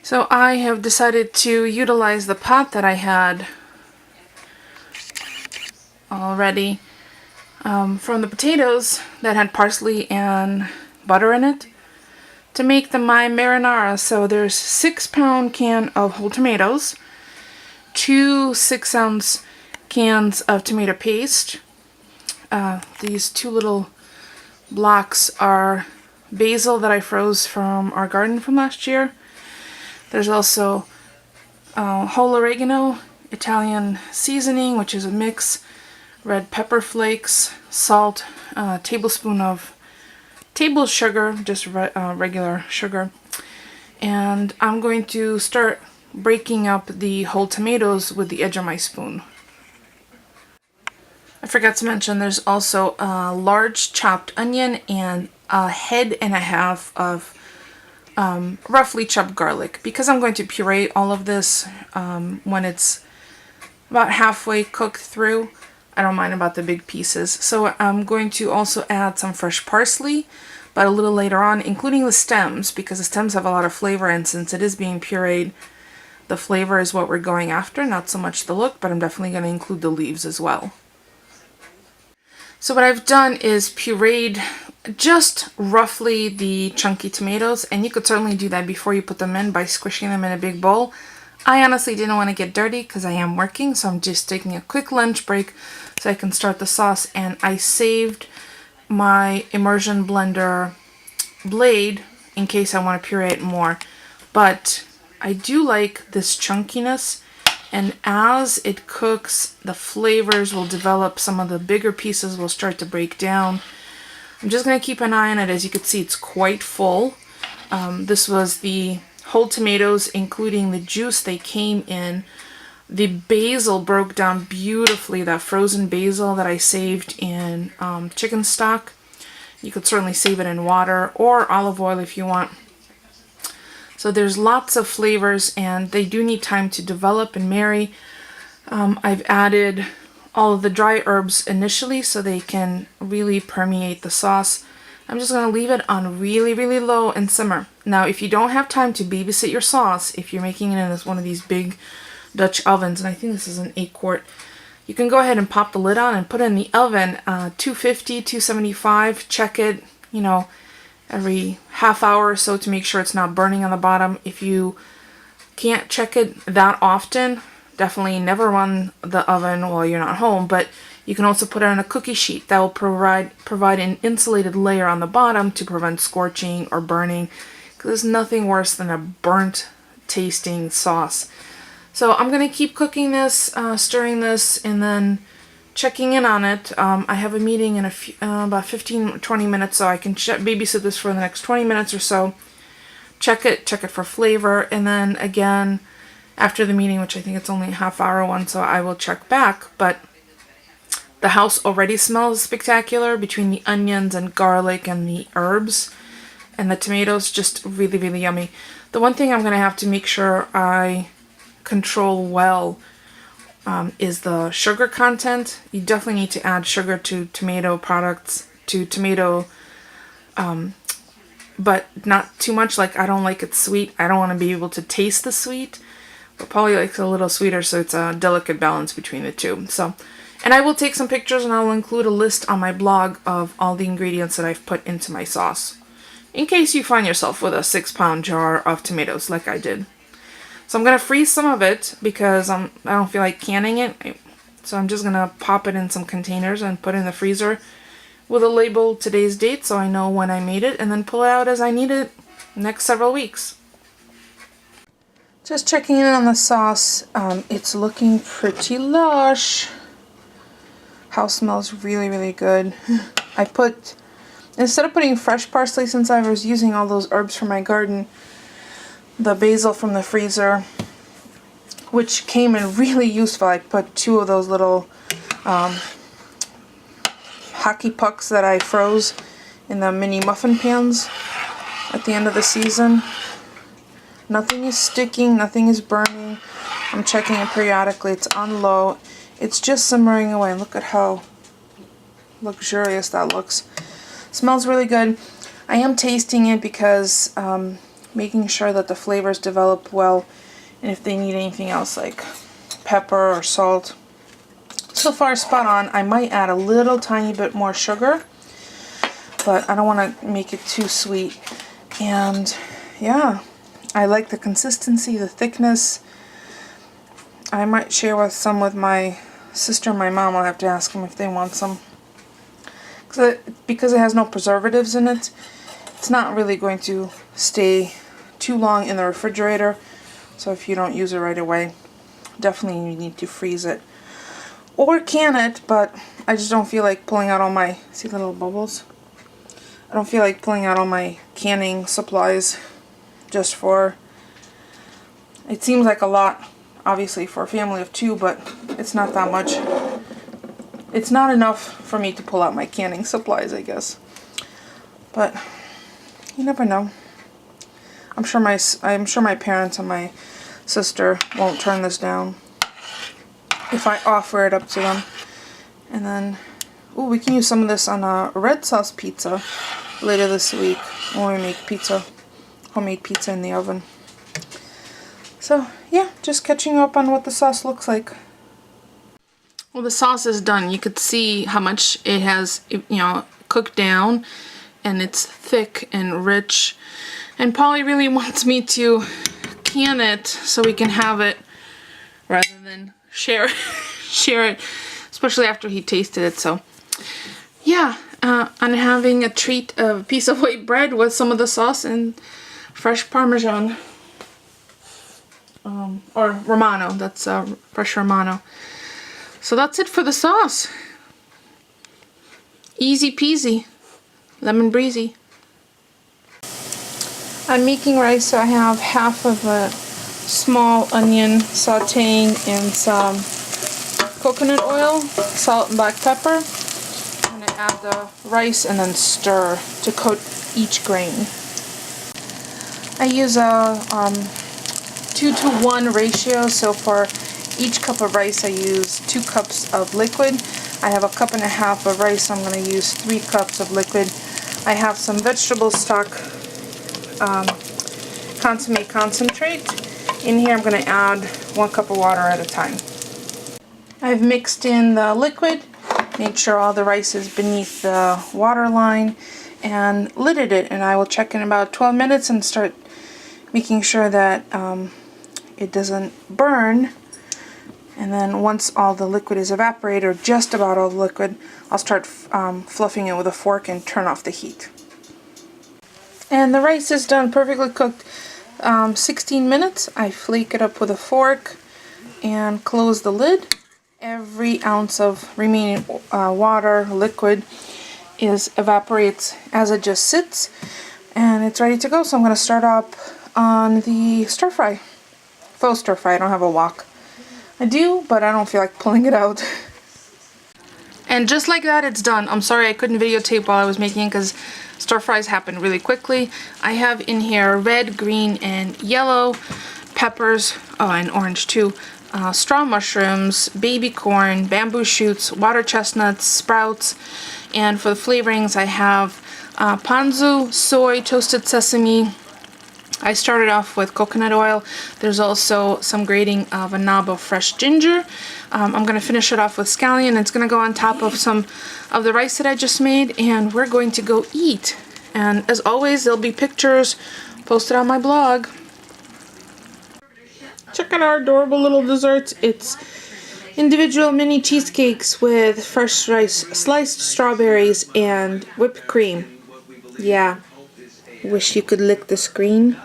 So I have decided to utilize the pot that I had already from the potatoes that had parsley and butter in it to make my marinara. So there's 6-pound can of whole tomatoes, 2 6-ounce cans of tomato paste. These 2 little blocks are basil that I froze from our garden from last year. There's also whole oregano, Italian seasoning, which is a mix, red pepper flakes, salt, tablespoon of table sugar, just regular sugar. And I'm going to start breaking up the whole tomatoes with the edge of my spoon. I forgot to mention there's also a large chopped onion and a head and a half of roughly chopped garlic. Because I'm going to puree all of this when it's about halfway cooked through, I don't mind about the big pieces. So I'm going to also add some fresh parsley, but a little later on, including the stems, because the stems have a lot of flavor, and since it is being pureed, the flavor is what we're going after, not so much the look, but I'm definitely going to include the leaves as well. So what I've done is pureed just roughly the chunky tomatoes, and you could certainly do that before you put them in by squishing them in a big bowl. I honestly didn't want to get dirty because I am working, so I'm just taking a quick lunch break so I can start the sauce, and I saved my immersion blender blade in case I want to puree it more. But I do like this chunkiness, and as it cooks, the flavors will develop. Some of the bigger pieces will start to break down. I'm just going to keep an eye on it. As you can see, it's quite full. This was the whole tomatoes, including the juice they came in. The basil broke down beautifully, that frozen basil that I saved in chicken stock. You could certainly save it in water or olive oil if you want. So there's lots of flavors, and they do need time to develop and marry. I've added all of the dry herbs initially so they can really permeate the sauce. I'm just going to leave it on really, really low and simmer. Now, if you don't have time to babysit your sauce, if you're making it in one of these big Dutch ovens, and I think this is an 8-quart, you can go ahead and pop the lid on and put it in the oven, 250, 275, check it, every half hour or so to make sure it's not burning on the bottom. If you can't check it that often, definitely never run the oven while you're not home, but you can also put it on a cookie sheet. That will provide an insulated layer on the bottom to prevent scorching or burning, because there's nothing worse than a burnt tasting sauce. So I'm going to keep cooking this, stirring this, and then checking in on it. I have a meeting in about 15 or 20 minutes, so I can babysit this for the next 20 minutes or so. Check it for flavor, and then again after the meeting, which I think it's only a half-hour one, so I will check back. But the house already smells spectacular between the onions and garlic and the herbs, and the tomatoes, just really, really yummy. The one thing I'm going to have to make sure I control well is the sugar content. You definitely need to add sugar to tomato products, but not too much. Like, I don't like it sweet. I don't want to be able to taste the sweet, but probably like a little sweeter, so it's a delicate balance between the two. So, and I will take some pictures, and I will include a list on my blog of all the ingredients that I've put into my sauce, in case you find yourself with a 6-pound jar of tomatoes like I did. So I'm going to freeze some of it because I don't feel like canning it. So I'm just going to pop it in some containers and put it in the freezer with a label today's date so I know when I made it, and then pull it out as I need it next several weeks. Just checking in on the sauce. It's looking pretty lush. House smells really, really good. Instead of putting fresh parsley, since I was using all those herbs from my garden, the basil from the freezer, which came in really useful. I put 2 of those little hockey pucks that I froze in the mini muffin pans at the end of the season. Nothing is sticking, nothing is burning. I'm checking it periodically. It's on low. It's just simmering away. Look at how luxurious that looks. Smells really good. I am tasting it because making sure that the flavors develop well, and if they need anything else like pepper or salt. So far spot on. I might add a little tiny bit more sugar, but I don't want to make it too sweet. And yeah, I like the consistency, the thickness. I might share some with my sister and my mom. I'll have to ask them if they want some. Because it has no preservatives in it, it's not really going to stay too long in the refrigerator. So if you don't use it right away, definitely you need to freeze it. Or can it, but I just don't feel like pulling out all my, see the little bubbles? I don't feel like pulling out all my canning supplies just for, it seems like a lot, obviously for a family of 2, but it's not that much. It's not enough for me to pull out my canning supplies, I guess. But you never know. I'm sure my parents and my sister won't turn this down if I offer it up to them. And then, ooh, we can use some of this on a red sauce pizza later this week when we make pizza, homemade pizza in the oven. So yeah, just catching up on what the sauce looks like. Well, the sauce is done. You could see how much it has, you know, cooked down, and it's thick and rich. And Polly really wants me to can it so we can have it rather than share it, especially after he tasted it. So yeah, I'm having a treat of a piece of white bread with some of the sauce and fresh Parmesan, or Romano. That's fresh Romano. So that's it for the sauce. Easy peasy, lemon breezy. I'm making rice, so I have half of a small onion sauteing in some coconut oil, salt and black pepper. I'm going to add the rice and then stir to coat each grain. I use a 2-to-1 ratio, so for each cup of rice I use 2 cups of liquid. I have a cup and a half of rice, so I'm going to use 3 cups of liquid. I have some vegetable stock consomme concentrate. In here I'm going to add 1 cup of water at a time. I've mixed in the liquid, made sure all the rice is beneath the water line, and lidded it, and I will check in about 12 minutes and start making sure that it doesn't burn. And then once all the liquid is evaporated, or just about all the liquid, I'll start fluffing it with a fork and turn off the heat. And the rice is done, perfectly cooked. 16 minutes. I flake it up with a fork and close the lid. Every ounce of remaining water, liquid, evaporates as it just sits, and it's ready to go. So I'm going to start up on the stir fry. Faux stir fry. I don't have a wok. I do, but I don't feel like pulling it out. And just like that, it's done. I'm sorry I couldn't videotape while I was making it because stir fries happen really quickly. I have in here red, green, and yellow peppers, oh, and orange too, straw mushrooms, baby corn, bamboo shoots, water chestnuts, sprouts, and for the flavorings I have ponzu, soy, toasted sesame. I started off with coconut oil. There's also some grating of a knob of fresh ginger. I'm going to finish it off with scallion. It's going to go on top of some of the rice that I just made, and we're going to go eat. And as always, there'll be pictures posted on my blog. Check out our adorable little desserts. It's individual mini cheesecakes with fresh rice, sliced strawberries, and whipped cream. Yeah. Wish you could lick the screen.